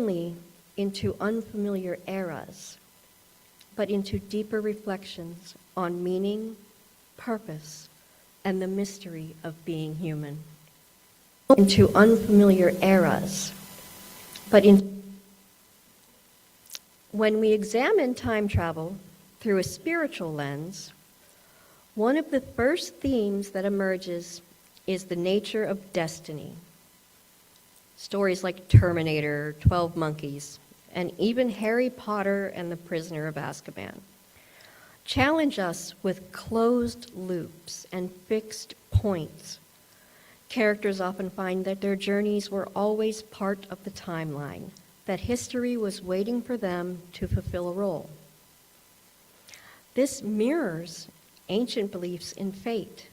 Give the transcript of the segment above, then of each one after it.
only into unfamiliar eras, but into deeper reflections on meaning, purpose, and the mystery of being human. Into unfamiliar eras, but when we examine time travel through a spiritual lens, one of the first themes that emerges is the nature of destiny. Stories like Terminator, 12 Monkeys, and even Harry Potter and the Prisoner of Azkaban challenge us with closed loops and fixed points. Characters often find that their journeys were always part of the timeline, that history was waiting for them to fulfill a role. This mirrors ancient beliefs in fate,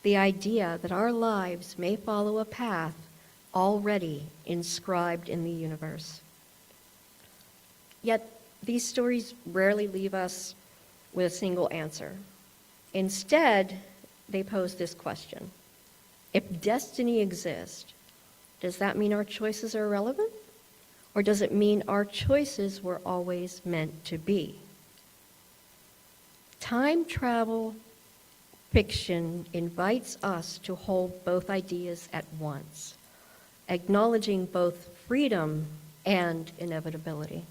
the idea that our lives may follow a path already inscribed in the universe. Yet, these stories rarely leave us with a single answer. Instead, they pose this question: if destiny exists, does that mean our choices are irrelevant? Or does it mean our choices were always meant to be? Time travel fiction invites us to hold both ideas at once, acknowledging both freedom and inevitability.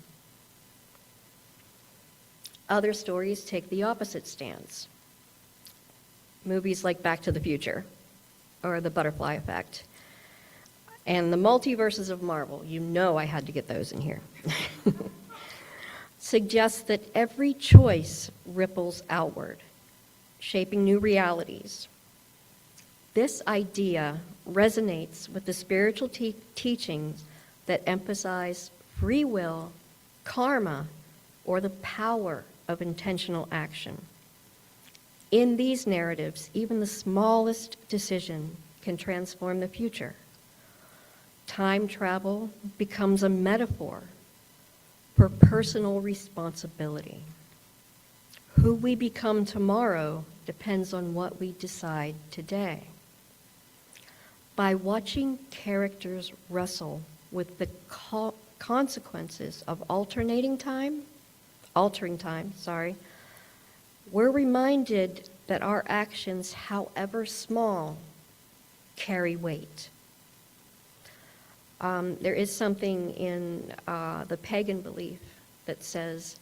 Other stories take the opposite stance. Movies like Back to the Future, or The Butterfly Effect, and the multiverses of Marvel, you know I had to get those in here, suggests that every choice ripples outward, shaping new realities. This idea resonates with the spiritual teachings that emphasize free will, karma, or the power of intentional action. In these narratives, even the smallest decision can transform the future. Time travel becomes a metaphor for personal responsibility. Who we become tomorrow depends on what we decide today. By watching characters wrestle with the consequences of altering time, we're reminded that our actions, however small, carry weight. There is something in the pagan belief that says,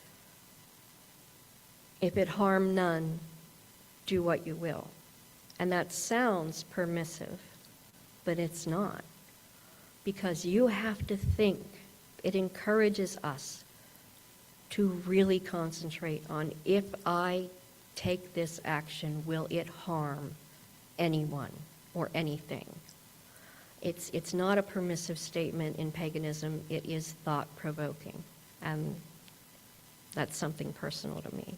if it harm none, do what you will. And that sounds permissive, but it's not. Because you have to think, it encourages us to really concentrate on, if I take this action, will it harm anyone or anything? It's not a permissive statement in paganism, it is thought-provoking, and that's something personal to me.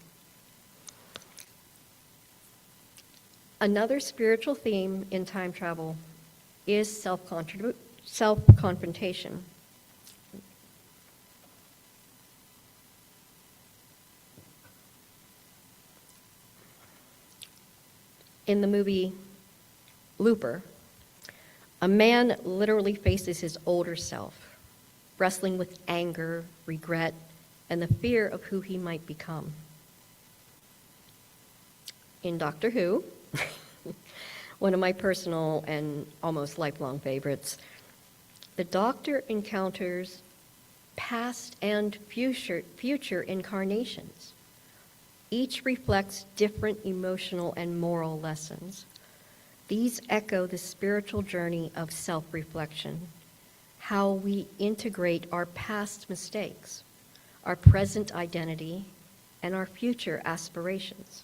Another spiritual theme in time travel is self-confrontation. In the movie Looper, a man literally faces his older self, wrestling with anger, regret, and the fear of who he might become. In Doctor Who, one of my personal and almost lifelong favorites, the Doctor encounters past and future incarnations. Each reflects different emotional and moral lessons. These echo the spiritual journey of self-reflection, how we integrate our past mistakes, our present identity, and our future aspirations.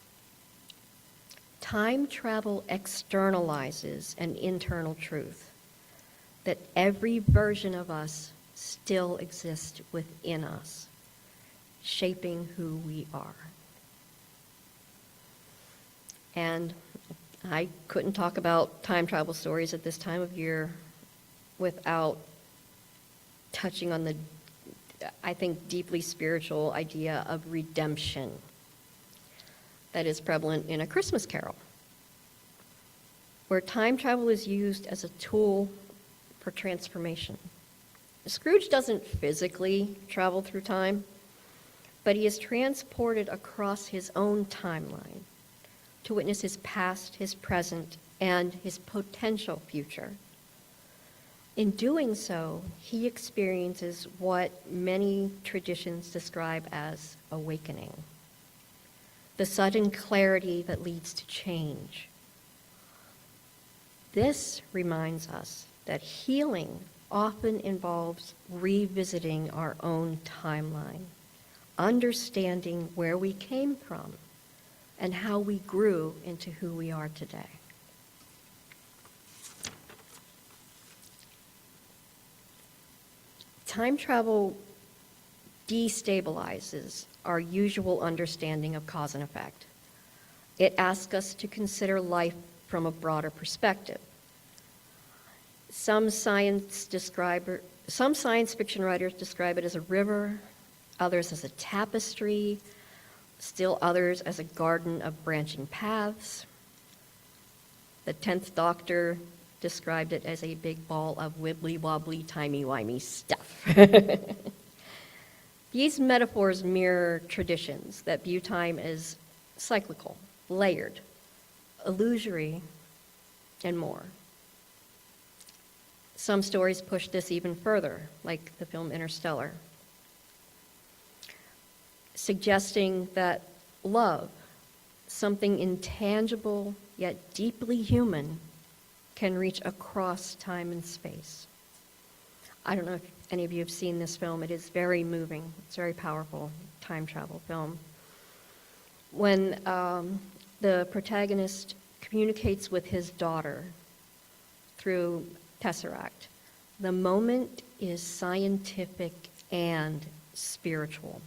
Time travel externalizes an internal truth, that every version of us still exists within us, shaping who we are. And I couldn't talk about time travel stories at this time of year without touching on the, I think, deeply spiritual idea of redemption that is prevalent in A Christmas Carol, where time travel is used as a tool for transformation. Scrooge doesn't physically travel through time, but he is transported across his own timeline to witness his past, his present, and his potential future. In doing so, he experiences what many traditions describe as awakening, the sudden clarity that leads to change. This reminds us that healing often involves revisiting our own timeline, understanding where we came from and how we grew into who we are today. Time travel destabilizes our usual understanding of cause and effect. It asks us to consider life from a broader perspective. Some science fiction writers describe it as a river, others as a tapestry, still others as a garden of branching paths. The 10th Doctor described it as a big ball of wibbly-wobbly, timey-wimey stuff. These metaphors mirror traditions that view time as cyclical, layered, illusory, and more. Some stories push this even further, like the film Interstellar, suggesting that love, something intangible yet deeply human, can reach across time and space. I don't know if any of you have seen this film. It is very moving. It's a very powerful time travel film. When the protagonist communicates with his daughter through Tesseract, the moment is scientific and spiritual.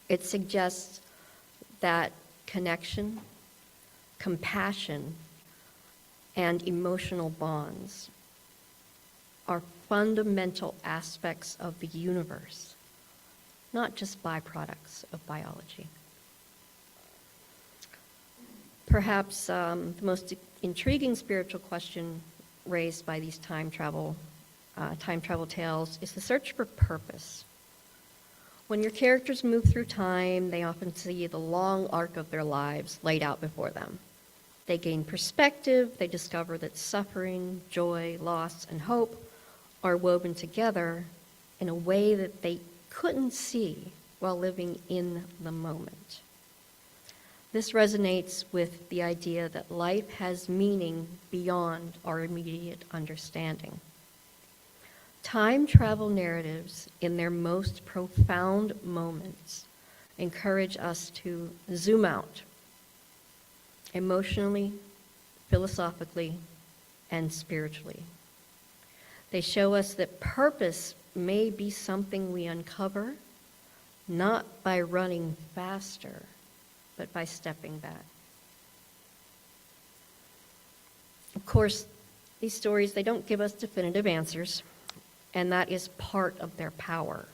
It suggests that connection, compassion, and emotional bonds are fundamental aspects of the universe, not just byproducts of biology. Perhaps the most intriguing spiritual question raised by these time travel tales is the search for purpose. When your characters move through time, they often see the long arc of their lives laid out before them. They gain perspective, they discover that suffering, joy, loss, and hope are woven together in a way that they couldn't see while living in the moment. This resonates with the idea that life has meaning beyond our immediate understanding. Time travel narratives, in their most profound moments, encourage us to zoom out emotionally, philosophically, and spiritually. They show us that purpose may be something we uncover, not by running faster, but by stepping back. Of course, these stories, they don't give us definitive answers, and that is part of their power.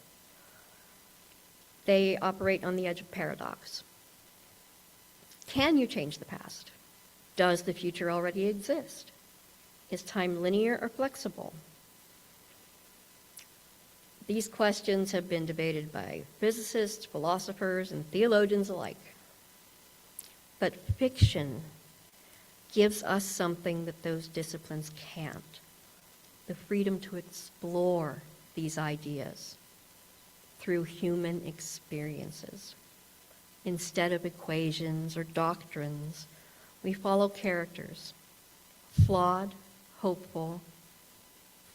They operate on the edge of paradox. Can you change the past? Does the future already exist? Is time linear or flexible? These questions have been debated by physicists, philosophers, and theologians alike. But fiction gives us something that those disciplines can't: the freedom to explore these ideas through human experiences. Instead of equations or doctrines, we follow characters, flawed, hopeful,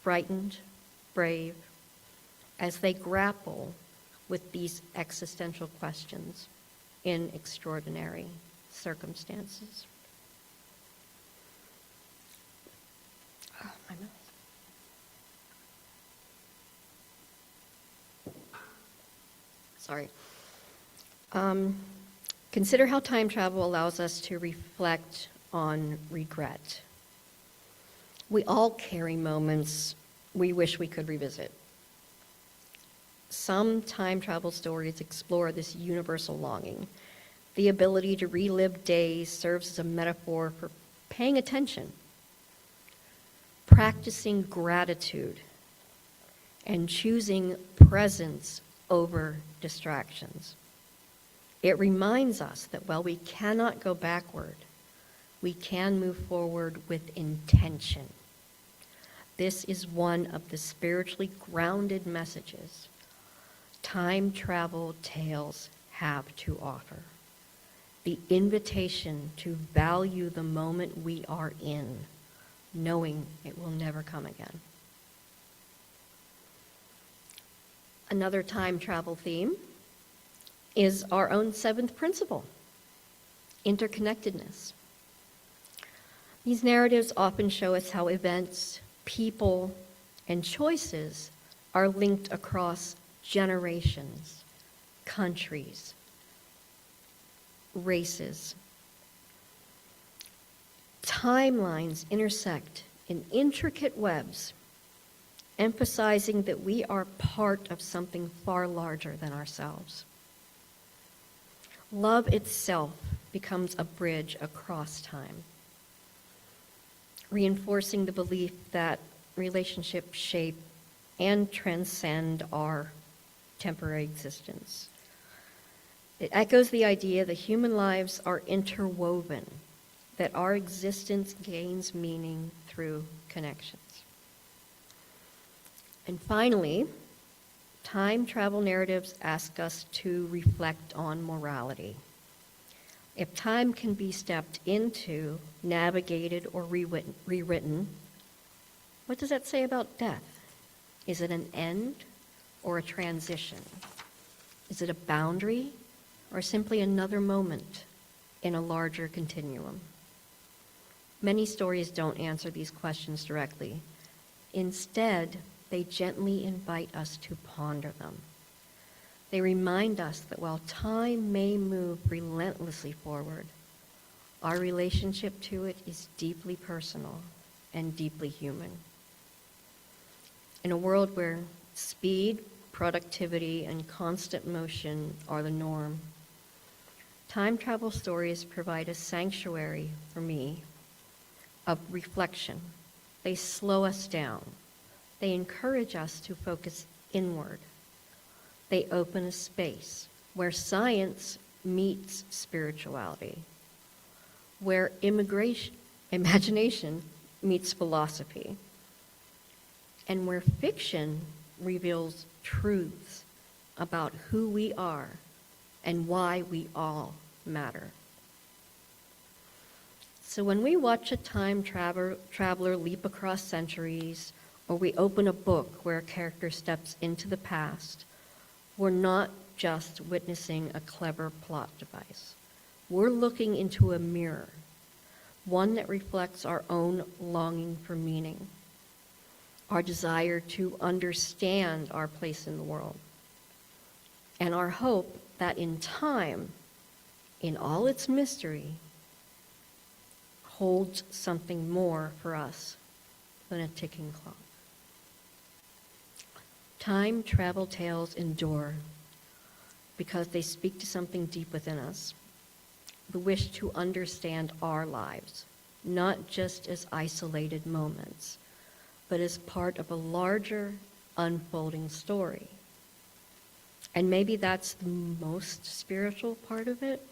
frightened, brave, as they grapple with these existential questions in extraordinary circumstances. Oh, my mouth. Sorry. Consider how time travel allows us to reflect on regret. We all carry moments we wish we could revisit. Some time travel stories explore this universal longing. The ability to relive days serves as a metaphor for paying attention, practicing gratitude, and choosing presence over distractions. It reminds us that while we cannot go backward, we can move forward with intention. This is one of the spiritually grounded messages time travel tales have to offer. The invitation to value the moment we are in, knowing it will never come again. Another time travel theme is our own seventh principle, interconnectedness. These narratives often show us how events, people, and choices are linked across generations, countries, races. Timelines intersect in intricate webs, emphasizing that we are part of something far larger than ourselves. Love itself becomes a bridge across time, reinforcing the belief that relationships shape and transcend our temporary existence. It echoes the idea that human lives are interwoven, that our existence gains meaning through connections. And finally, time travel narratives ask us to reflect on morality. If time can be stepped into, navigated, or rewritten, what does that say about death? Is it an end or a transition? Is it a boundary or simply another moment in a larger continuum? Many stories don't answer these questions directly. Instead, they gently invite us to ponder them. They remind us that while time may move relentlessly forward, our relationship to it is deeply personal and deeply human. In a world where speed, productivity, and constant motion are the norm, time travel stories provide a sanctuary for me of reflection. They slow us down. They encourage us to focus inward. They open a space where science meets spirituality, where imagination meets philosophy, and where fiction reveals truths about who we are and why we all matter. So when we watch a time traveler leap across centuries, or we open a book where a character steps into the past, we're not just witnessing a clever plot device. We're looking into a mirror, one that reflects our own longing for meaning, our desire to understand our place in the world, and our hope that in time, in all its mystery, holds something more for us than a ticking clock. Time travel tales endure because they speak to something deep within us, the wish to understand our lives, not just as isolated moments, but as part of a larger unfolding story. And maybe that's the most spiritual part of it.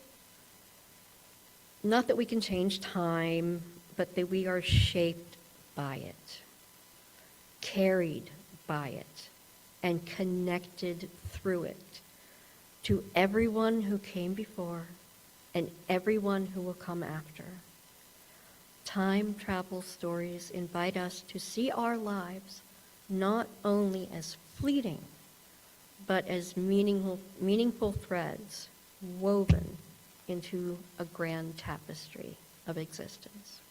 Not that we can change time, but that we are shaped by it, carried by it, and connected through it to everyone who came before and everyone who will come after. Time travel stories invite us to see our lives not only as fleeting, but as meaningful threads woven into a grand tapestry of existence.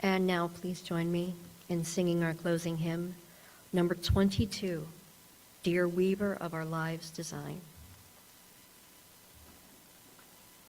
And now please join me in singing our closing hymn, number 22, Dear Weaver of Our Lives' Design.